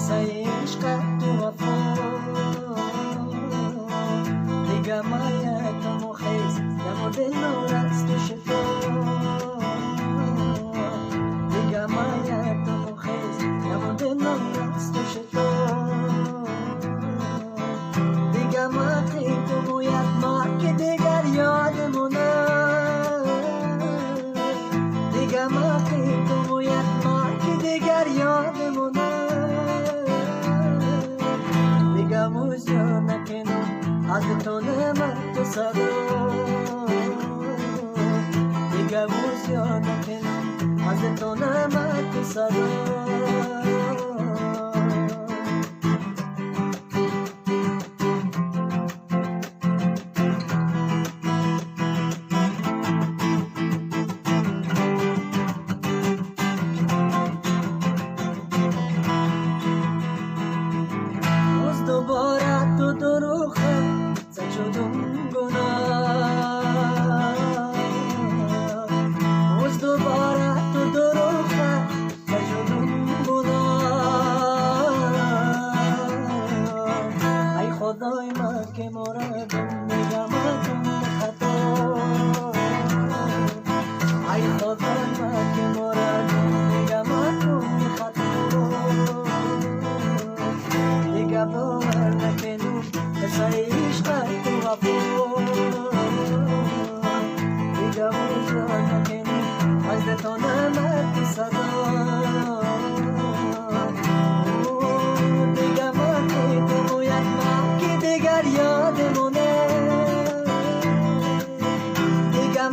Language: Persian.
قصه عشق تو وفا دیگه مایت مخیز دم و دل نور است و شفا دیگه مایت مخیز دم و دل نور است و شفا دیگه ماتی تو مویت ما که دیگر یادمونه دیگه ماتی تو مویت ما که دیگر یادمونه دیگه موزیا نکنم از تو نمت تو صدا دیگه موزیا نکنم از تو نمت تو صدا دوباره تو دروخه سجدم گناه موز دوباره تو دروخه سجدم گناه ای خدای ما که مرادم نگمتم خطا ای خدای ما که مرادم نگمتم خطا دیگه باور نکنم قصه عشق تو وفا دیگه باور نکنم از تو نمت صدا دیگه ماتی تو مویت ما که دیگر یادمونه دیگه